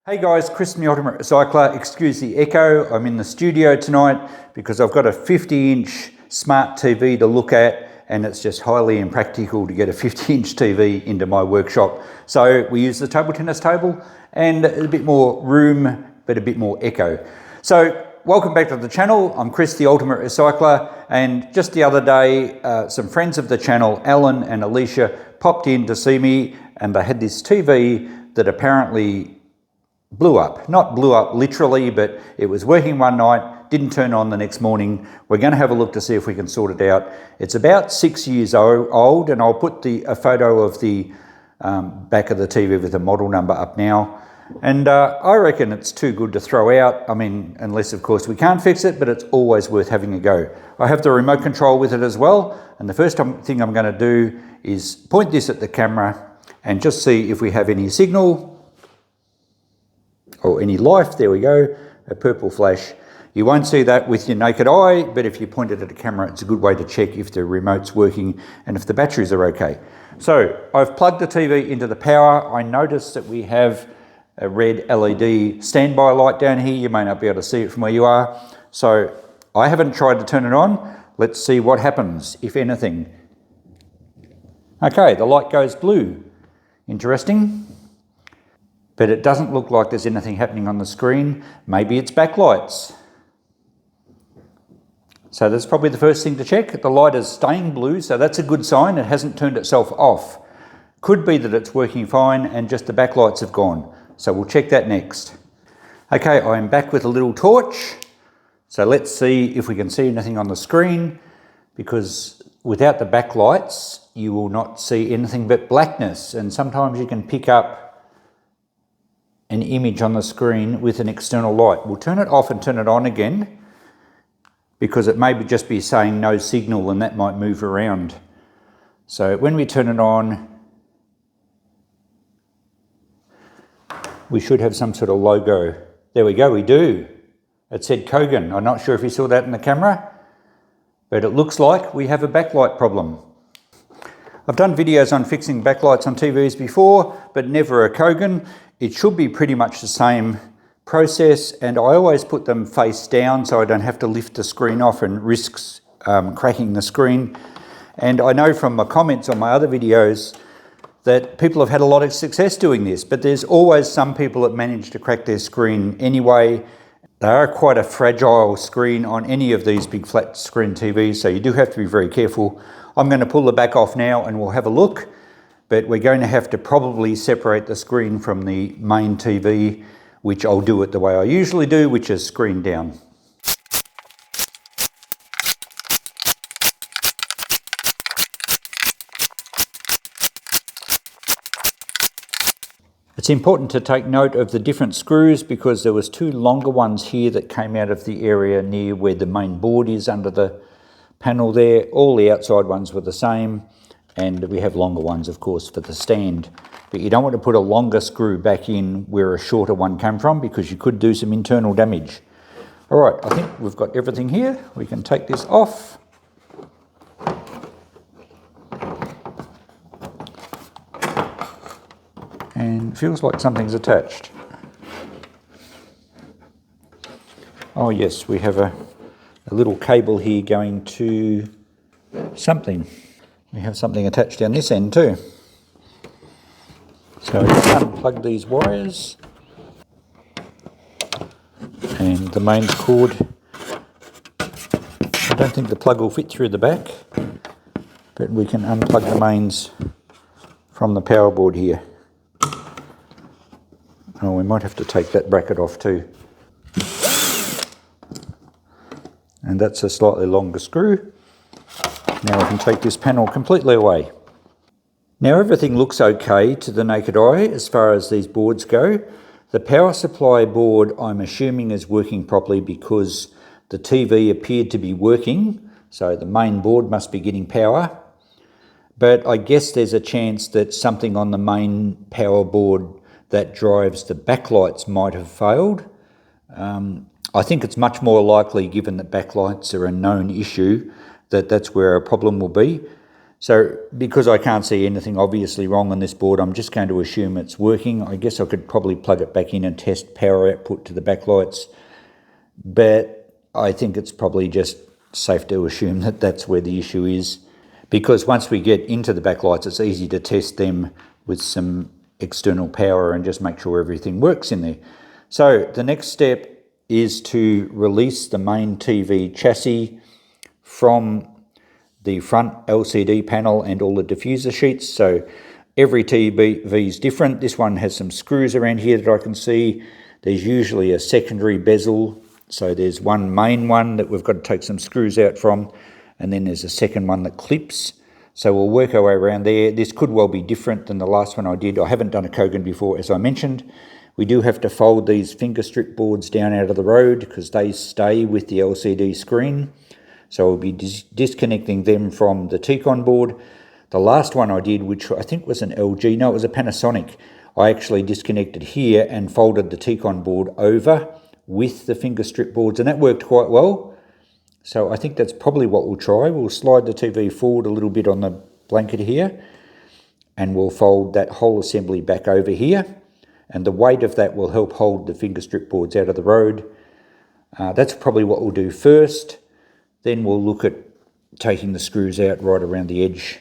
Hey guys, Chris from the Ultimate Recycler. Excuse the echo. I'm in the studio tonight because I've got a 50-inch smart TV to look at, and it's just highly impractical to get a 50-inch TV into my workshop. So we use the table tennis table and a bit more room, but a bit more echo. So welcome back to the channel. I'm Chris, the Ultimate Recycler, and just the other day, some friends of the channel, Alan and Alicia, popped in to see me, and they had this TV that apparently blew up. Not blew up literally, but it was working one night, didn't turn on the next morning. We're going to have a look to see if we can sort it out. It's about 6 years old, and I'll put a photo of the back of the TV with the model number up now. And I reckon it's too good to throw out. I mean, unless of course we can't fix it, but it's always worth having a go. I have the remote control with it as well, and the first thing I'm going to do is point this at the camera and just see if we have any signal or any life. There we go, a purple flash. You won't see that with your naked eye, but if you point it at a camera, it's a good way to check if the remote's working and if the batteries are okay. So I've plugged the TV into the power. I noticed that we have a red LED standby light down here. You may not be able to see it from where you are. So I haven't tried to turn it on. Let's see what happens, if anything. Okay, the light goes blue. Interesting. But it doesn't look like there's anything happening on the screen. Maybe it's backlights. So that's probably the first thing to check. The light is staying blue, so that's a good sign. It hasn't turned itself off. Could be that it's working fine and just the backlights have gone. So we'll check that next. Okay, I'm back with a little torch. So let's see if we can see anything on the screen, because without the backlights, you will not see anything but blackness. And sometimes you can pick up an image on the screen with an external light. We'll turn it off and turn it on again, because it may just be saying no signal, and that might move around. So when we turn it on, we should have some sort of logo. There we go, we do. It said Kogan. I'm not sure if you saw that in the camera, but it looks like we have a backlight problem. I've done videos on fixing backlights on TVs before, but never a Kogan. It should be pretty much the same process, and I always put them face down so I don't have to lift the screen off and risk cracking the screen. And I know from my comments on my other videos that people have had a lot of success doing this, but there's always some people that manage to crack their screen anyway. They are quite a fragile screen on any of these big flat screen TVs, so you do have to be very careful. I'm going to pull the back off now and we'll have a look, but we're going to have to probably separate the screen from the main TV, which I'll do it the way I usually do, which is screen down. It's important to take note of the different screws, because there was two longer ones here that came out of the area near where the main board is under the panel there. All the outside ones were the same, and we have longer ones of course for the stand. But you don't want to put a longer screw back in where a shorter one came from, because you could do some internal damage. All right, I think we've got everything here. We can take this off. And it feels like something's attached. Oh yes, we have a little cable here going to something. We have something attached down this end too. So we can unplug these wires, and the mains cord. I don't think the plug will fit through the back, but we can unplug the mains from the power board here. Oh, we might have to take that bracket off too. And that's a slightly longer screw. Now I can take this panel completely away. Now everything looks okay to the naked eye as far as these boards go. The power supply board, I'm assuming, is working properly because the TV appeared to be working, so the main board must be getting power. But I guess there's a chance that something on the main power board that drives the backlights might have failed. I think it's much more likely, given that backlights are a known issue, that that's where a problem will be. So because I can't see anything obviously wrong on this board, I'm just going to assume it's working. I guess I could probably plug it back in and test power output to the backlights, but I think it's probably just safe to assume that that's where the issue is, because once we get into the backlights, it's easy to test them with some external power and just make sure everything works in there. So the next step is to release the main TV chassis from the front LCD panel and all the diffuser sheets. So every TV is different. This one has some screws around here that I can see. There's usually a secondary bezel. So there's one main one that we've got to take some screws out from, and then there's a second one that clips. So we'll work our way around there. This could well be different than the last one I did. I haven't done a Kogan before, as I mentioned. We do have to fold these finger strip boards down out of the road because they stay with the LCD screen. So we'll be disconnecting them from the T-Con board. The last one I did, which I think was an LG, no, it was a Panasonic, I actually disconnected here and folded the T-Con board over with the finger strip boards, and that worked quite well. So I think that's probably what we'll try. We'll slide the TV forward a little bit on the blanket here, and we'll fold that whole assembly back over here, and the weight of that will help hold the finger strip boards out of the road. That's probably what we'll do first. Then we'll look at taking the screws out right around the edge.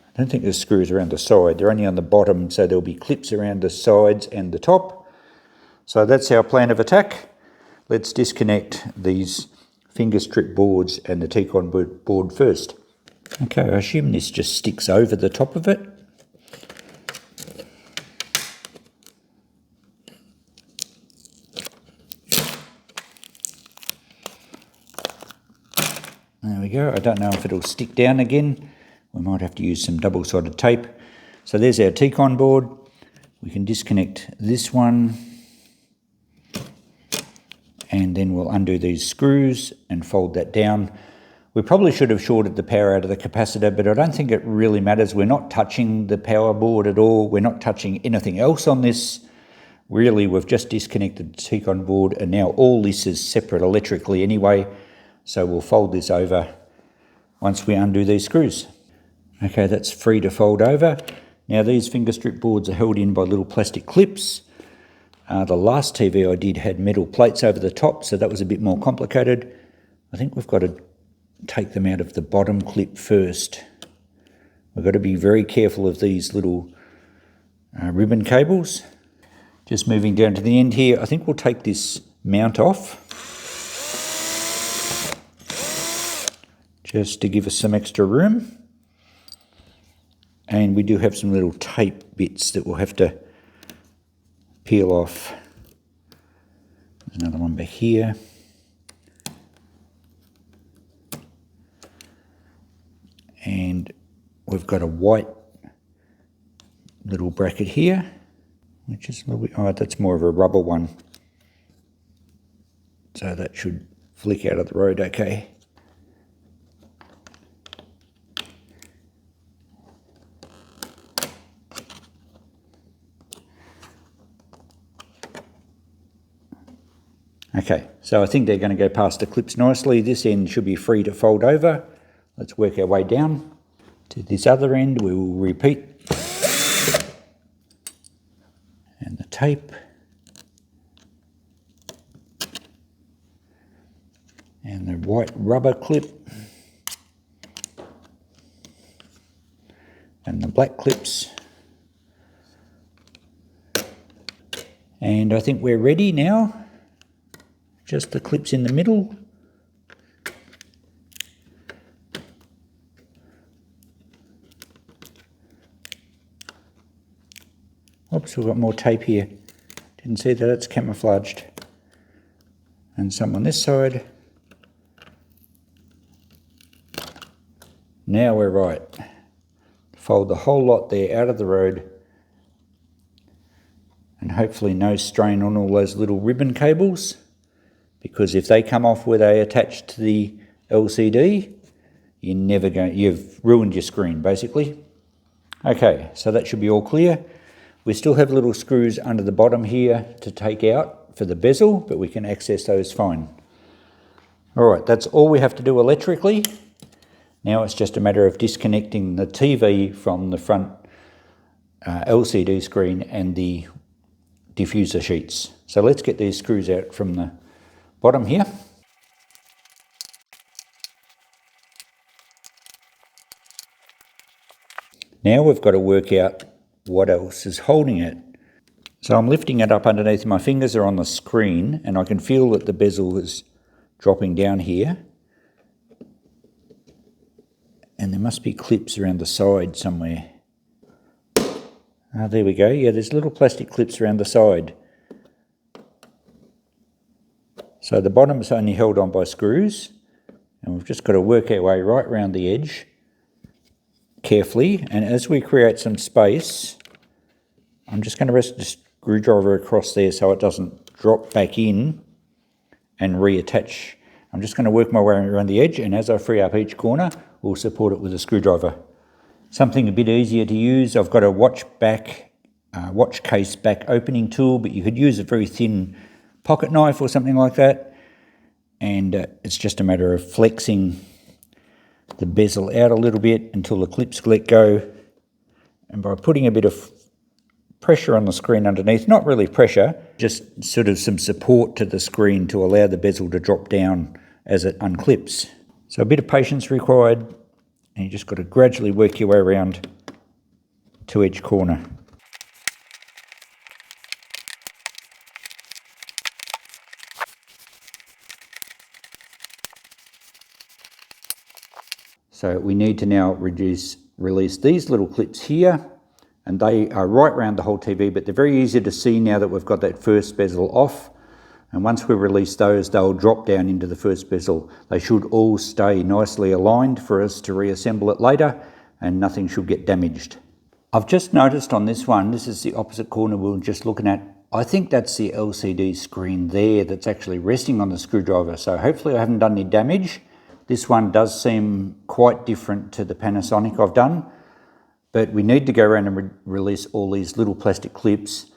I don't think there's screws around the side. They're only on the bottom, so there'll be clips around the sides and the top. So that's our plan of attack. Let's disconnect these finger strip boards and the T-Con board first. Okay, I assume this just sticks over the top of it. There we go. I don't know if it'll stick down again. We might have to use some double-sided tape. So there's our T-Con board. We can disconnect this one, and then we'll undo these screws and fold that down. We probably should have shorted the power out of the capacitor, but I don't think it really matters. We're not touching the power board at all. We're not touching anything else on this. Really, we've just disconnected the T-Con board, and now all this is separate electrically anyway. So we'll fold this over once we undo these screws. Okay, that's free to fold over. Now these finger strip boards are held in by little plastic clips. The last TV I did had metal plates over the top, so that was a bit more complicated. I think we've got to take them out of the bottom clip first. We've got to be very careful of these little ribbon cables. Just moving down to the end here, I think we'll take this mount off, just to give us some extra room. And we do have some little tape bits that we'll have to peel off. There's another one back here. And we've got a white little bracket here, which is a little bit, oh, that's more of a rubber one. So that should flick out of the road okay. Okay, so I think they're going to go past the clips nicely. This end should be free to fold over. Let's work our way down to this other end. We will repeat. And the tape. And the white rubber clip. And the black clips. And I think we're ready now. Just the clips in the middle. Oops, we've got more tape here. Didn't see that, it's camouflaged. And some on this side. Now we're right. Fold the whole lot there out of the road. And hopefully no strain on all those little ribbon cables, because if they come off where they attach to the LCD, you've ruined your screen basically. Okay, so that should be all clear. We still have little screws under the bottom here to take out for the bezel, but we can access those fine. All right, that's all we have to do electrically. Now it's just a matter of disconnecting the TV from the front LCD screen and the diffuser sheets. So let's get these screws out from the bottom here. Now we've got to work out what else is holding it. So I'm lifting it up underneath, my fingers are on the screen and I can feel that the bezel is dropping down here. And there must be clips around the side somewhere. There we go. Yeah, there's little plastic clips around the side. So the bottom is only held on by screws, and we've just got to work our way right around the edge carefully. And as we create some space, I'm just going to rest the screwdriver across there so it doesn't drop back in and reattach. I'm just going to work my way around the edge, and as I free up each corner, we'll support it with a screwdriver. Something a bit easier to use, I've got a watch case back opening tool, but you could use a very thin pocket knife or something like that. And it's just a matter of flexing the bezel out a little bit until the clips let go. And by putting a bit of pressure on the screen underneath, not really pressure, just sort of some support to the screen to allow the bezel to drop down as it unclips. So a bit of patience required, and you just got to gradually work your way around to each corner. So we need to now release these little clips here, and they are right around the whole TV, but they're very easy to see now that we've got that first bezel off. And once we release those, they'll drop down into the first bezel. They should all stay nicely aligned for us to reassemble it later, and nothing should get damaged. I've just noticed on this one, this is the opposite corner we were just looking at. I think that's the LCD screen there that's actually resting on the screwdriver. So hopefully I haven't done any damage. This one does seem quite different to the Panasonic I've done, but we need to go around and release all these little plastic clips,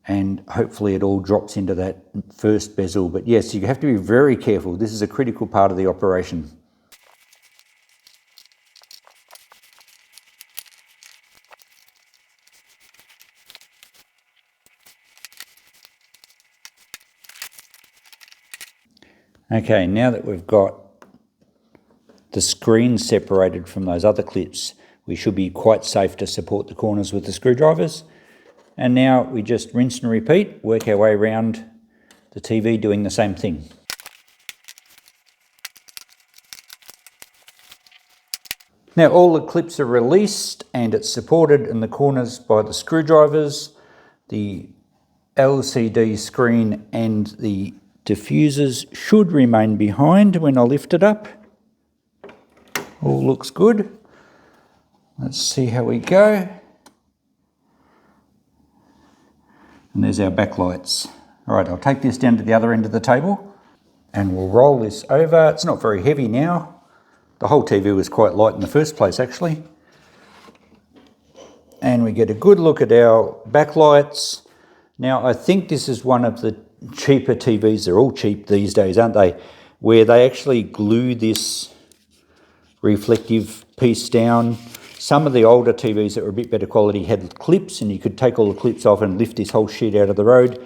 and hopefully it all drops into that first bezel. But yes, you have to be very careful. This is a critical part of the operation. Okay, now that we've got the screen separated from those other clips, we should be quite safe to support the corners with the screwdrivers. And now we just rinse and repeat, work our way around the TV doing the same thing. Now all the clips are released and it's supported in the corners by the screwdrivers. The LCD screen and the diffusers should remain behind when I lift it up. All looks good. Let's see how we go. And there's our backlights. All right, I'll take this down to the other end of the table and we'll roll this over. It's not very heavy now. The whole TV was quite light in the first place, actually. And we get a good look at our backlights. Now, I think this is one of the cheaper TVs. They're all cheap these days, aren't they? Where they actually glue this reflective piece down. Some of the older TVs that were a bit better quality had clips, and you could take all the clips off and lift this whole sheet out of the road.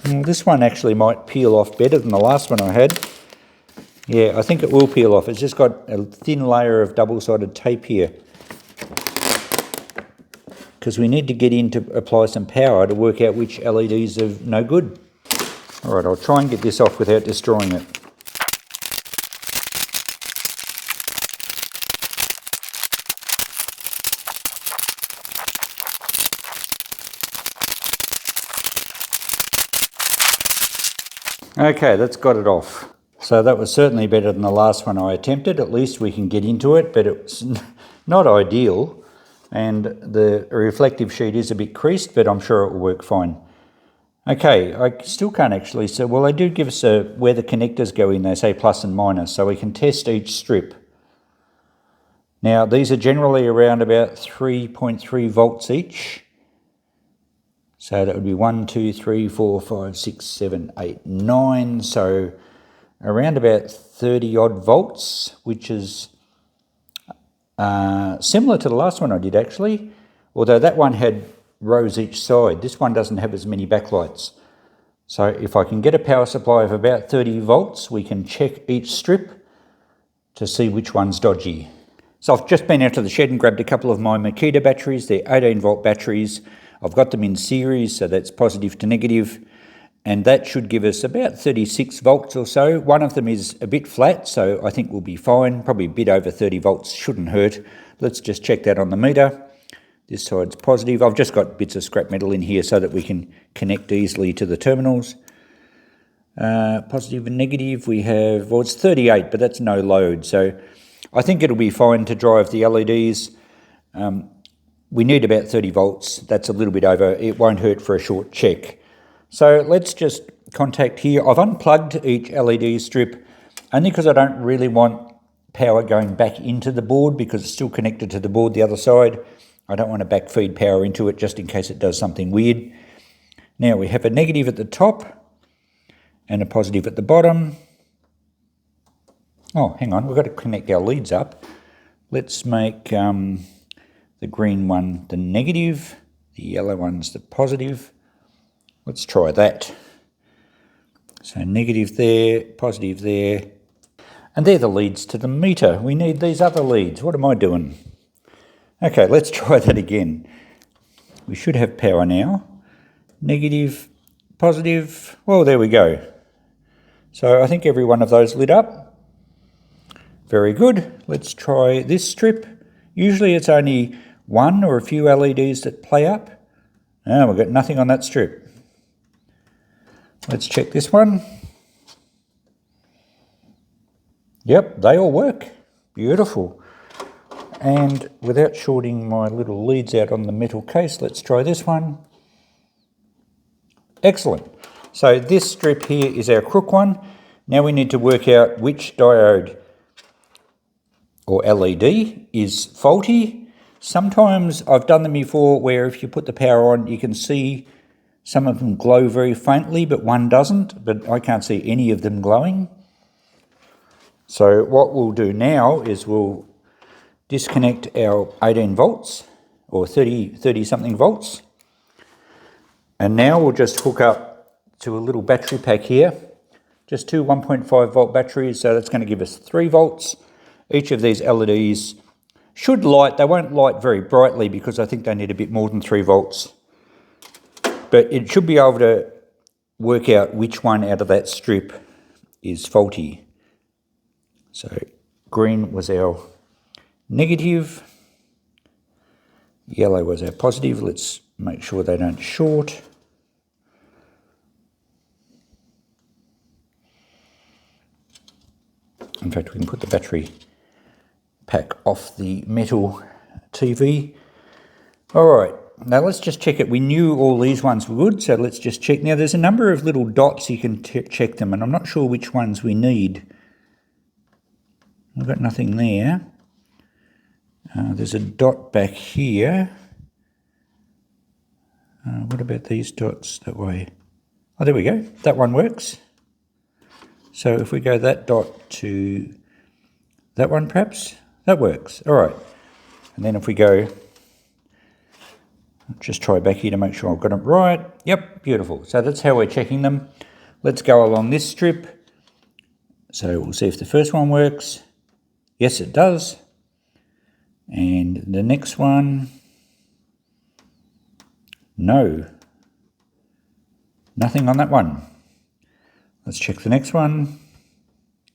This one actually might peel off better than the last one I had. Yeah, I think it will peel off. It's just got a thin layer of double-sided tape here, because we need to get in to apply some power to work out which LEDs are no good. All right, I'll try and get this off without destroying it. Okay, that's got it off. So that was certainly better than the last one I attempted. At least we can get into it, but it's not ideal. And the reflective sheet is a bit creased, but I'm sure it will work fine. Okay, I still can't actually, so well, they do give us where the connectors go in, they say plus and minus, so we can test each strip. Now, these are generally around about 3.3 volts each. So that would be 1, 2, 3, 4, 5, 6, 7, 8, 9. So around about 30 odd volts, which is similar to the last one I did actually, although that one had rows each side. This one doesn't have as many backlights. So if I can get a power supply of about 30 volts, we can check each strip to see which one's dodgy. So I've just been out to the shed and grabbed a couple of my Makita batteries. They're 18 volt batteries. I've got them in series, so that's positive to negative. And that should give us about 36 volts or so. One of them is a bit flat, so I think we'll be fine. Probably a bit over 30 volts, shouldn't hurt. Let's just check that on the meter. This side's positive. I've just got bits of scrap metal in here so that we can connect easily to the terminals. Positive and negative, we have, well, it's 38, but that's no load. So I think it'll be fine to drive the LEDs. We need about 30 volts. That's a little bit over. It won't hurt for a short check. So let's just contact here. I've unplugged each LED strip only because I don't really want power going back into the board because it's still connected to the board the other side. I don't want to backfeed power into it just in case it does something weird. Now we have a negative at the top and a positive at the bottom. Oh, hang on, we've got to connect our leads up. Let's make the green one the negative, the yellow one's the positive. Let's try that. So negative there, positive there, and they're the leads to the meter. We need these other leads. What am I doing? Okay, let's try that again. We should have power now. Negative, positive, well, there we go. So I think every one of those lit up. Very good. Let's try this strip. Usually it's only one or a few LEDs that play up. Now we've got nothing on that strip. Let's check this one. Yep, they all work. Beautiful. And without shorting my little leads out on the metal case, let's try this one. Excellent. So this strip here is our crook one. Now we need to work out which diode or LED is faulty. Sometimes I've done them before where if you put the power on, you can see some of them glow very faintly, but one doesn't, but I can't see any of them glowing. So what we'll do now is we'll disconnect our 18 volts or 30 something volts. And now we'll just hook up to a little battery pack here, just two 1.5 volt batteries, so that's going to give us 3 volts. Each of these LEDs should light. They won't light very brightly because I think they need a bit more than 3 volts. But it should be able to work out which one out of that strip is faulty. So green was our negative, yellow was our positive. Let's make sure they don't short. In fact, we can put the battery pack off the metal TV. All right, now let's just check it. We knew all these ones were good, so let's just check. Now there's a number of little dots, you can check them, and I'm not sure which ones we need. I've got nothing there. There's a dot back here. What about these dots that way? Oh, there we go. That one works. So if we go that dot to that one perhaps, that works. All right. And then if we go, just try back here to make sure I've got it right. Yep, beautiful. So that's how we're checking them. Let's go along this strip. So we'll see if the first one works. Yes, it does. And the next one, no. Nothing on that one. Let's check the next one.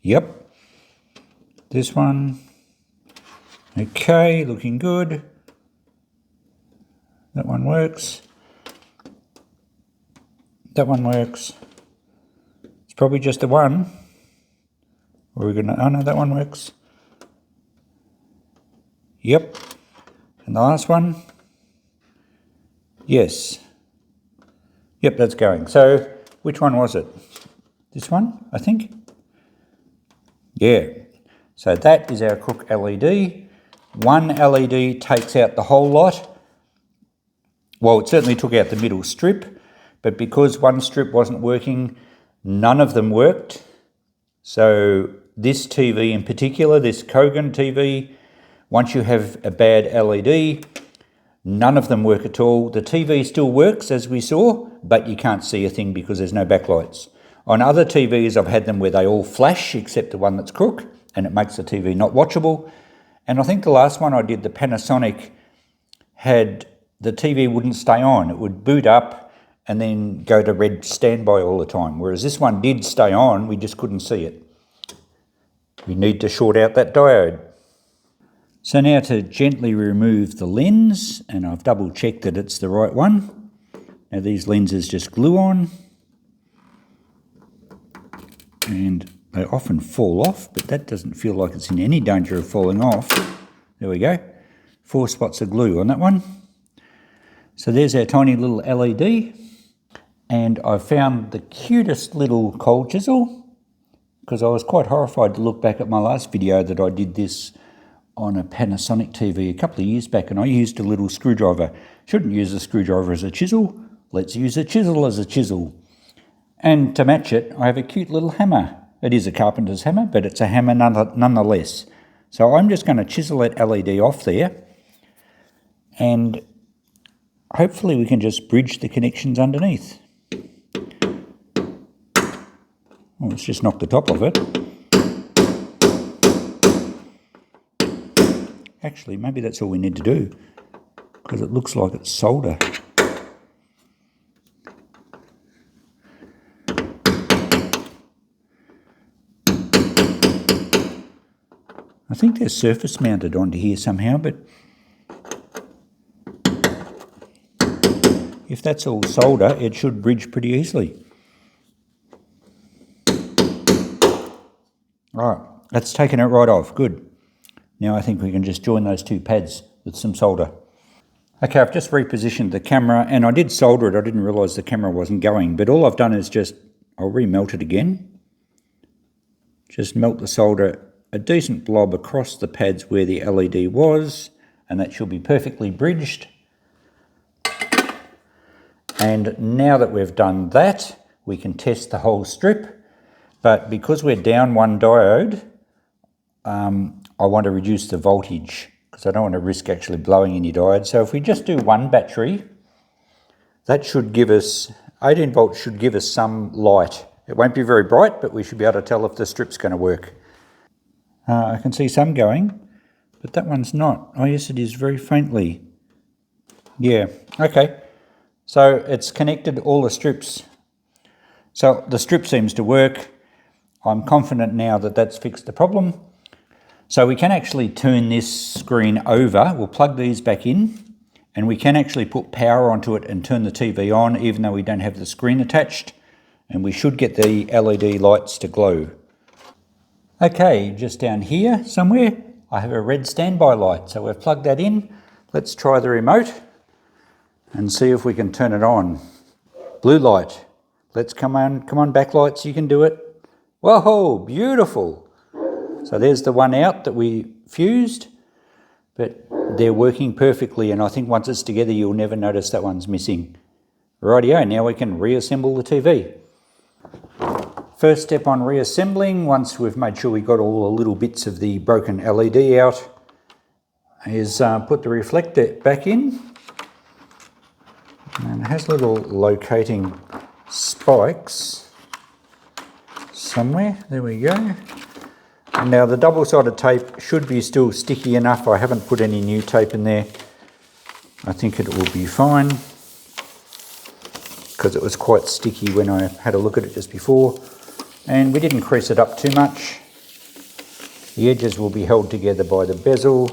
Yep. This one. Okay, looking good. That one works. That one works. It's probably just the one. Or we're gonna, oh no, that one works. Yep. And the last one. Yes. Yep, that's going. So which one was it? This one, I think. Yeah. So that is our crook LED. One LED takes out the whole lot. Well, it certainly took out the middle strip, but because one strip wasn't working, none of them worked. So this TV in particular, this Kogan TV, once you have a bad LED, none of them work at all. The TV still works as we saw, but you can't see a thing because there's no backlights. On other TVs, I've had them where they all flash except the one that's crook, and it makes the TV not watchable. And I think the last one I did, the Panasonic, had the TV wouldn't stay on. It would boot up and then go to red standby all the time. Whereas this one did stay on, we just couldn't see it. We need to short out that diode. So now to gently remove the lens, and I've double checked that it's the right one. Now these lenses just glue on, and they often fall off, but that doesn't feel like it's in any danger of falling off. There we go. 4 spots of glue on that one. So there's our tiny little LED, and I found the cutest little cold chisel, because I was quite horrified to look back at my last video that I did this on a Panasonic TV a couple of years back, and I used a little screwdriver. Shouldn't use a screwdriver as a chisel. Let's use a chisel as a chisel. And to match it, I have a cute little hammer. It is a carpenter's hammer, but it's a hammer nonetheless. So I'm just going to chisel that LED off there, and hopefully we can just bridge the connections underneath. Oh, let's just knock the top of it. Actually, maybe that's all we need to do, because it looks like it's solder. I think they're surface mounted onto here somehow, but if that's all solder, it should bridge pretty easily. Right, that's taken it right off, good. Now I think we can just join those 2 pads with some solder. Okay, I've just repositioned the camera, and I did solder it. I didn't realise the camera wasn't going, but all I've done is I'll remelt it again. Just melt the solder a decent blob across the pads where the LED was, and that should be perfectly bridged. And now that we've done that, we can test the whole strip, but because we're down 1 diode, I want to reduce the voltage because I don't want to risk actually blowing any diode. So if we just do 1 battery, that should give us, 18 volts should give us some light. It won't be very bright, but we should be able to tell if the strip's going to work. I can see some going, but that one's not. Oh yes, it is very faintly. Yeah, okay. So it's connected all the strips. So the strip seems to work. I'm confident now that that's fixed the problem. So we can actually turn this screen over. We'll plug these back in, and we can actually put power onto it and turn the TV on even though we don't have the screen attached, and we should get the LED lights to glow. Okay, just down here somewhere, I have a red standby light, so we've plugged that in. Let's try the remote and see if we can turn it on. Blue light. Let's come on backlights, you can do it. Whoa, beautiful. So there's the one out that we fused, but they're working perfectly, and I think once it's together you'll never notice that one's missing. Rightio, now we can reassemble the TV. First step on reassembling, once we've made sure we got all the little bits of the broken LED out, is put the reflector back in. And it has little locating spikes somewhere. There we go. And now the double-sided tape should be still sticky enough. I haven't put any new tape in there. I think it will be fine because it was quite sticky when I had a look at it just before. And we didn't crease it up too much. The edges will be held together by the bezel.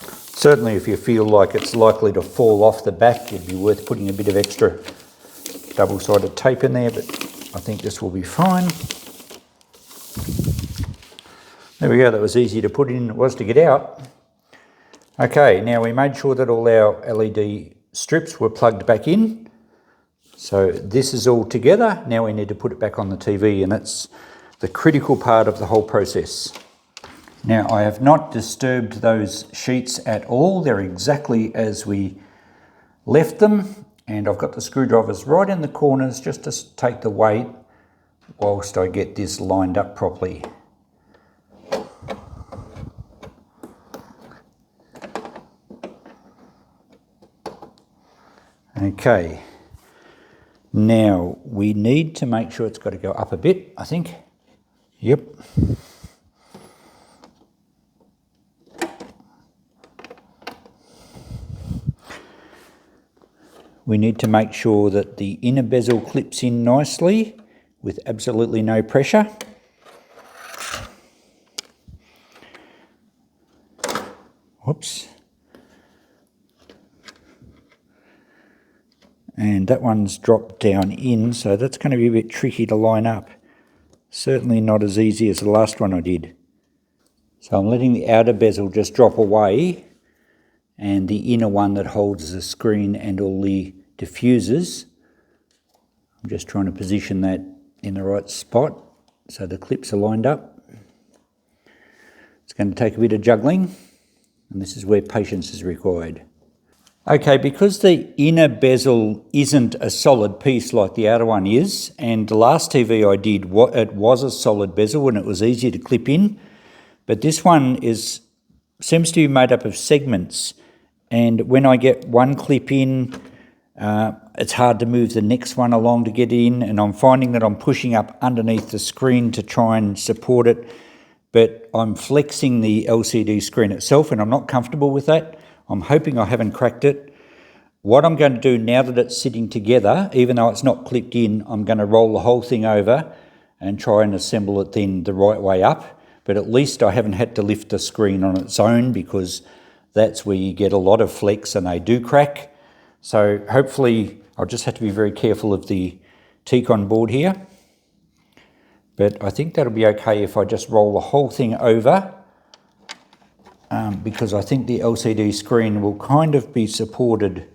Certainly if you feel like it's likely to fall off the back, it'd be worth putting a bit of extra double-sided tape in there, but I think this will be fine. There we go, that was easy to put in, it was to get out. Okay, now we made sure that all our LED strips were plugged back in. So this is all together. Now we need to put it back on the TV, and that's the critical part of the whole process. Now I have not disturbed those sheets at all. They're exactly as we left them, and I've got the screwdrivers right in the corners just to take the weight whilst I get this lined up properly. Okay, now we need to make sure it's got to go up a bit, I think. Yep. We need to make sure that the inner bezel clips in nicely with absolutely no pressure. Whoops. And that one's dropped down in, so that's going to be a bit tricky to line up. Certainly not as easy as the last one I did. So I'm letting the outer bezel just drop away, and the inner one that holds the screen and all the diffusers, I'm just trying to position that in the right spot so the clips are lined up. It's going to take a bit of juggling, and this is where patience is required. Okay, because the inner bezel isn't a solid piece like the outer one is, and the last TV I did, it was a solid bezel and it was easy to clip in, but this one seems to be made up of segments, and when I get one clip in, it's hard to move the next one along to get in, and I'm finding that I'm pushing up underneath the screen to try and support it, but I'm flexing the LCD screen itself and I'm not comfortable with that. I'm hoping I haven't cracked it. What I'm going to do now that it's sitting together, even though it's not clipped in, I'm going to roll the whole thing over and try and assemble it then the right way up. But at least I haven't had to lift the screen on its own, because that's where you get a lot of flex and they do crack. So hopefully I'll just have to be very careful of the T-con board here. But I think that'll be okay if I just roll the whole thing over. Because I think the LCD screen will kind of be supported,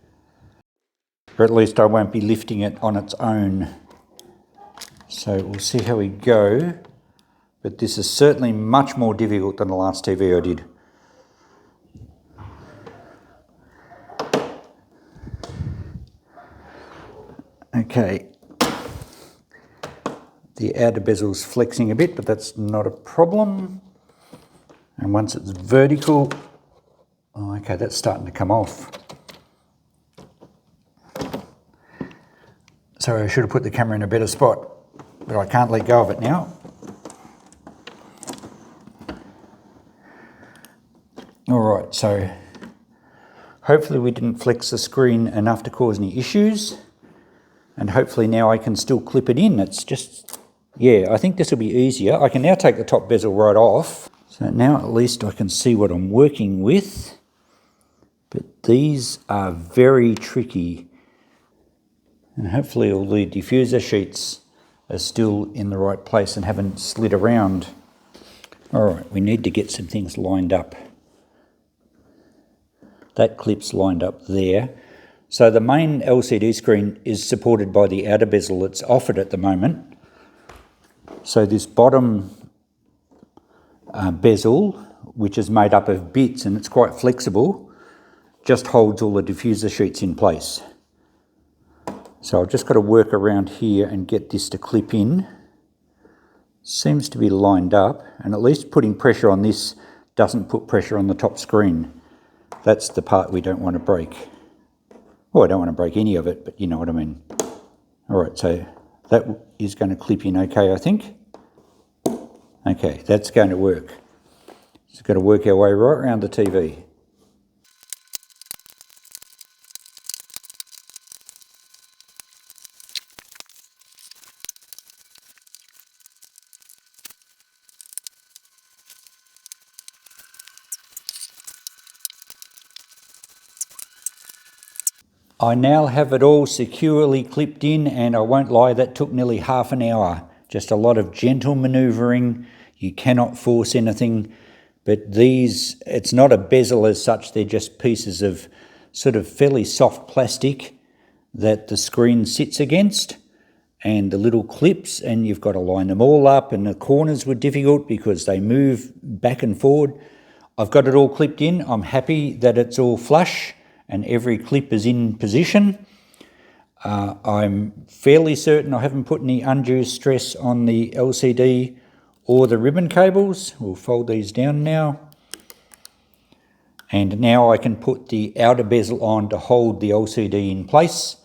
or at least I won't be lifting it on its own. So we'll see how we go, but this is certainly much more difficult than the last TV I did. Okay, the outer bezel's flexing a bit, but that's not a problem. And once it's vertical, oh, okay, that's starting to come off. Sorry, I should have put the camera in a better spot, but I can't let go of it now. All right, so hopefully we didn't flex the screen enough to cause any issues, and hopefully now I can still clip it in. It's just, yeah, I think this will be easier. I can now take the top bezel right off. So now at least I can see what I'm working with, but these are very tricky, and hopefully all the diffuser sheets are still in the right place and haven't slid around. All right, we need to get some things lined up. That clip's lined up there. So the main LCD screen is supported by the outer bezel. It's offered at the moment. So this bottom bezel, which is made up of bits and it's quite flexible, just holds all the diffuser sheets in place. So I've just got to work around here and get this to clip in. Seems to be lined up, and at least putting pressure on this doesn't put pressure on the top screen. That's the part we don't want to break. Well, I don't want to break any of it, but you know what I mean. All right, so that is going to clip in okay, I think. Okay, that's going to work. Just got to work our way right around the TV. I now have it all securely clipped in, and I won't lie, that took nearly half an hour. Just a lot of gentle manoeuvring. You cannot force anything, but these, it's not a bezel as such, they're just pieces of sort of fairly soft plastic that the screen sits against, and the little clips, and you've got to line them all up, and the corners were difficult because they move back and forward. I've got it all clipped in. I'm happy that it's all flush and every clip is in position. I'm fairly certain I haven't put any undue stress on the LCD or the ribbon cables. We'll fold these down now. And now I can put the outer bezel on to hold the LCD in place,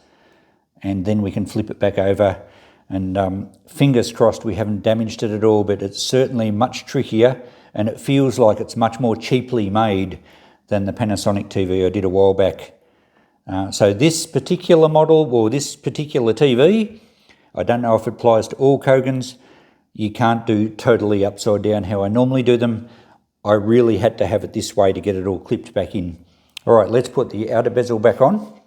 and then we can flip it back over. And fingers crossed we haven't damaged it at all, but it's certainly much trickier, and it feels like it's much more cheaply made than the Panasonic TV I did a while back. So this particular model, or this particular TV, I don't know if it applies to all Kogans. You can't do totally upside down how I normally do them. I really had to have it this way to get it all clipped back in. All right, let's put the outer bezel back on.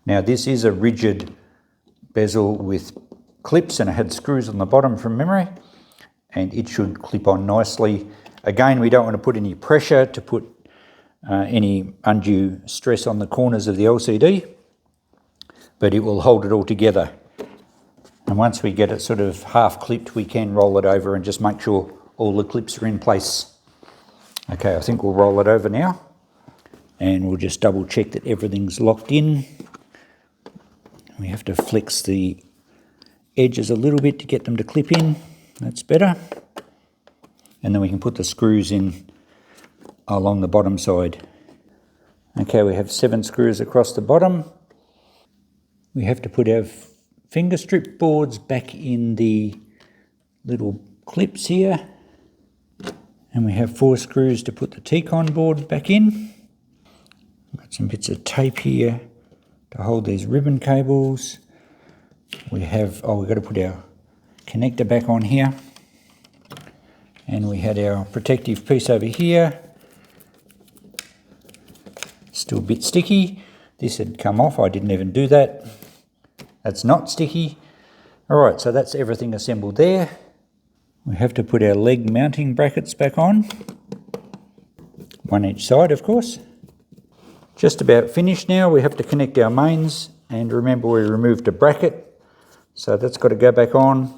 Now this is a rigid bezel with clips, and it had screws on the bottom from memory, and it should clip on nicely. Again, we don't want to put any pressure to put any undue stress on the corners of the LCD, but it will hold it all together. And once we get it sort of half clipped, we can roll it over and just make sure all the clips are in place. Okay, I think we'll roll it over now, and we'll just double check that everything's locked in. We have to flex the edges a little bit to get them to clip in. That's better. And then we can put the screws in along the bottom side. Okay, we have 7 screws across the bottom. We have to put our finger strip boards back in the little clips here. And we have 4 screws to put the T-con board back in. Got some bits of tape here to hold these ribbon cables. We've got to put our connector back on here. And we had our protective piece over here. Still a bit sticky. This had come off, I didn't even do that. That's not sticky. All right, so that's everything assembled there. We have to put our leg mounting brackets back on. 1 each side, of course. Just about finished now. We have to connect our mains, and remember we removed a bracket, so that's got to go back on.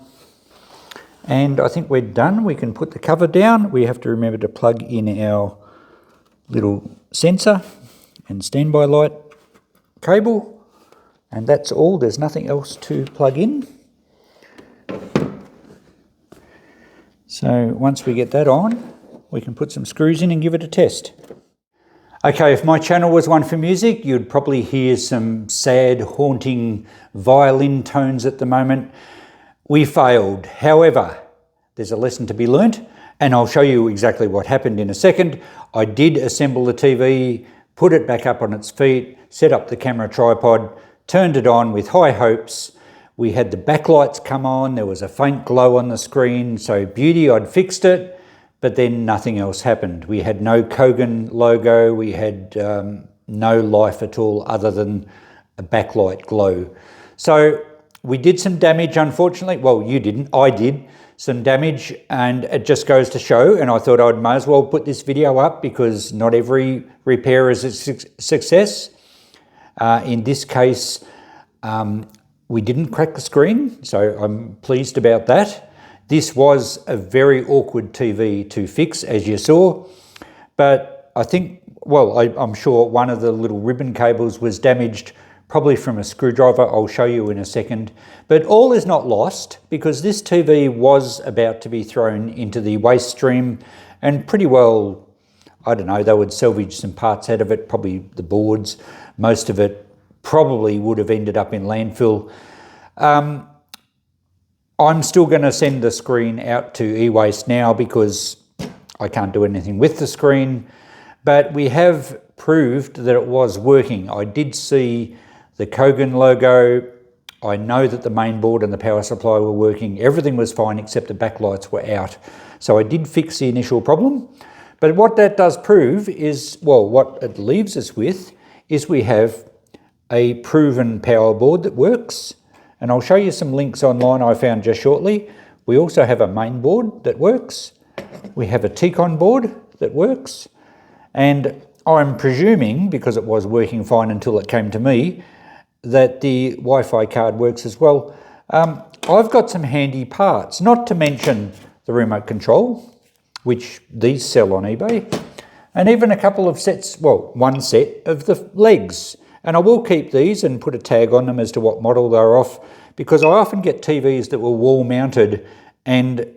And I think we're done. We can put the cover down. We have to remember to plug in our little sensor and standby light cable, and that's all. There's nothing else to plug in. So once we get that on, we can put some screws in and give it a test. Okay, if my channel was one for music, you'd probably hear some sad, haunting violin tones at the moment. We failed. However, there's a lesson to be learnt, and I'll show you exactly what happened in a second. I did assemble the TV, put it back up on its feet, set up the camera tripod, turned it on with high hopes. We had the backlights come on, there was a faint glow on the screen, so beauty, I'd fixed it, but then nothing else happened. We had no Kogan logo, we had no life at all other than a backlight glow. So we did some damage, unfortunately. Well, you didn't, I did some damage, and it just goes to show, and I thought I might as well put this video up because not every repair is a success. In this case, we didn't crack the screen, so I'm pleased about that. This was a very awkward TV to fix, as you saw, but I think, well, I'm sure one of the little ribbon cables was damaged, probably from a screwdriver. I'll show you in a second. But all is not lost, because this TV was about to be thrown into the waste stream, and pretty well, I don't know, they would salvage some parts out of it, probably the boards. Most of it probably would have ended up in landfill. I'm still going to send the screen out to ewaste now because I can't do anything with the screen, but we have proved that it was working. I did see the Kogan logo. I know that the main board and the power supply were working. Everything was fine except the backlights were out. So I did fix the initial problem. But what that does prove is, well, what it leaves us with is we have a proven power board that works. And I'll show you some links online I found just shortly. We also have a main board that works. We have a T-con board that works. And I'm presuming, because it was working fine until it came to me, that the Wi-Fi card works as well. I've got some handy parts, not to mention the remote control, which these sell on eBay, and even a couple of sets, well, one set of the legs. And I will keep these and put a tag on them as to what model they're off, because I often get TVs that were wall mounted and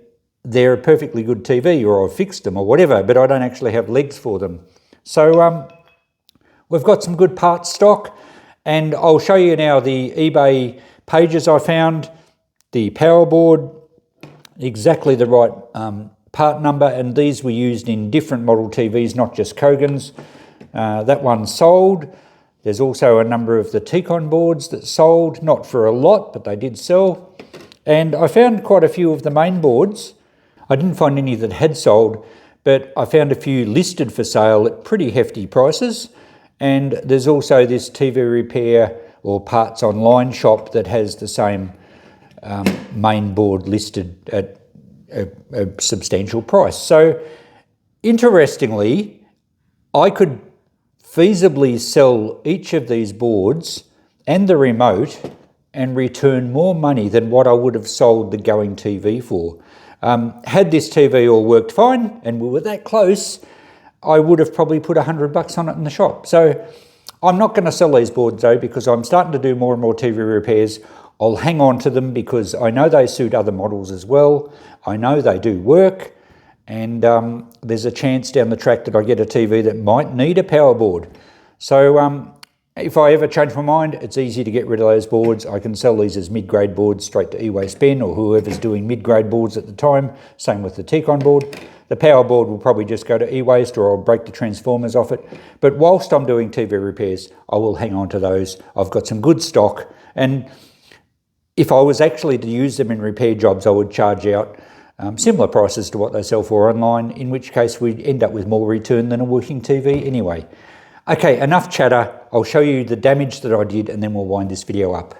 they're a perfectly good TV, or I've fixed them or whatever, but I don't actually have legs for them. So we've got some good parts stock, and I'll show you now the eBay pages I found, the power board, exactly the right part number, and these were used in different model TVs, not just Kogan's. That one sold. There's also a number of the T-Con boards that sold, not for a lot, but they did sell. And I found quite a few of the main boards. I didn't find any that had sold, but I found a few listed for sale at pretty hefty prices. And there's also this TV repair or parts online shop that has the same main board listed at a substantial price. So interestingly, I could feasibly sell each of these boards and the remote and return more money than what I would have sold the going TV for. Had this TV all worked fine and we were that close, I would have probably put $100 on it in the shop. So I'm not going to sell these boards though, because I'm starting to do more and more TV repairs. I'll hang on to them because I know they suit other models as well. I know they do work, and there's a chance down the track that I get a TV that might need a power board. So if I ever change my mind, it's easy to get rid of those boards. I can sell these as mid-grade boards straight to eWaste bin or whoever's doing mid-grade boards at the time. Same with the T-Con board. The power board will probably just go to eWaste, or I'll break the transformers off it. But whilst I'm doing TV repairs, I will hang on to those. I've got some good stock, and if I was actually to use them in repair jobs, I would charge out similar prices to what they sell for online, in which case we'd end up with more return than a working TV anyway. Okay, enough chatter. I'll show you the damage that I did, and then we'll wind this video up.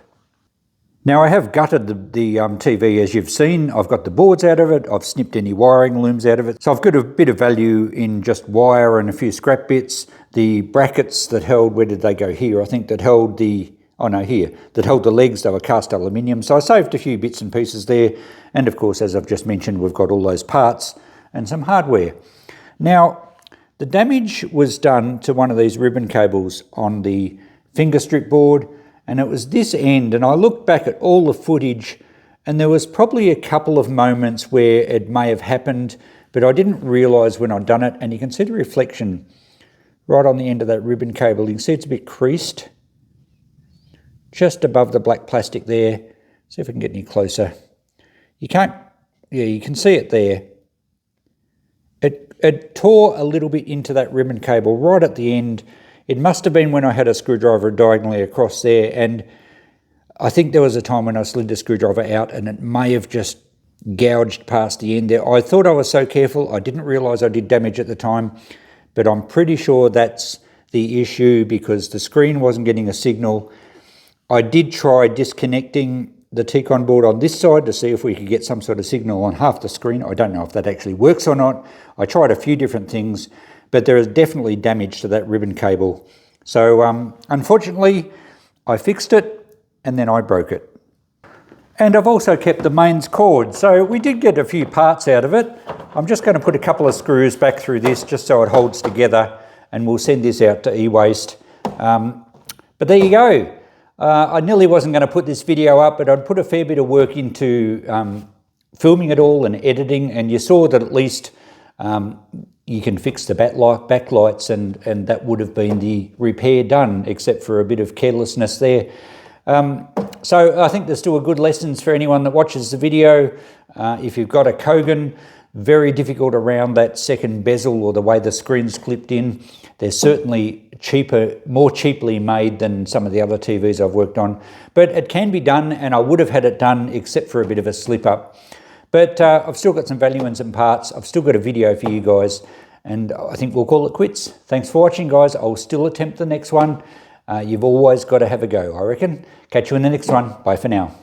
Now, I have gutted the TV, as you've seen. I've got the boards out of it. I've snipped any wiring looms out of it. So I've got a bit of value in just wire and a few scrap bits. The brackets that held, where did they go? Here, I think, that held the, oh no, here, that held the legs, they were cast aluminium. So I saved a few bits and pieces there. And of course, as I've just mentioned, we've got all those parts and some hardware. Now, the damage was done to one of these ribbon cables on the finger strip board, and it was this end. And I looked back at all the footage, and there was probably a couple of moments where it may have happened, but I didn't realise when I'd done it. And you can see the reflection right on the end of that ribbon cable. You can see it's a bit creased, just above the black plastic there. See if I can get any closer. You can't, yeah, you can see it there. It tore a little bit into that ribbon cable right at the end. It must have been when I had a screwdriver diagonally across there, and I think there was a time when I slid the screwdriver out and it may have just gouged past the end there. I thought I was so careful, I didn't realise I did damage at the time, but I'm pretty sure that's the issue because the screen wasn't getting a signal. I did try disconnecting the T-Con board on this side to see if we could get some sort of signal on half the screen. I don't know if that actually works or not. I tried a few different things, but there is definitely damage to that ribbon cable. So unfortunately, I fixed it and then I broke it. And I've also kept the mains cord. So we did get a few parts out of it. I'm just going to put a couple of screws back through this just so it holds together, and we'll send this out to eWaste. But there you go. I nearly wasn't going to put this video up, but I'd put a fair bit of work into filming it all and editing, and you saw that at least you can fix the backlights, and that would have been the repair done, except for a bit of carelessness there. So I think there's still a good lessons for anyone that watches the video. If you've got a Kogan, very difficult around that second bezel or the way the screen's clipped in. They're certainly cheaper, more cheaply made than some of the other TVs I've worked on. But it can be done, and I would have had it done except for a bit of a slip up. But I've still got some value in some parts. I've still got a video for you guys, and I think we'll call it quits. Thanks for watching, guys. I'll still attempt the next one. You've always got to have a go, I reckon. Catch you in the next one. Bye for now.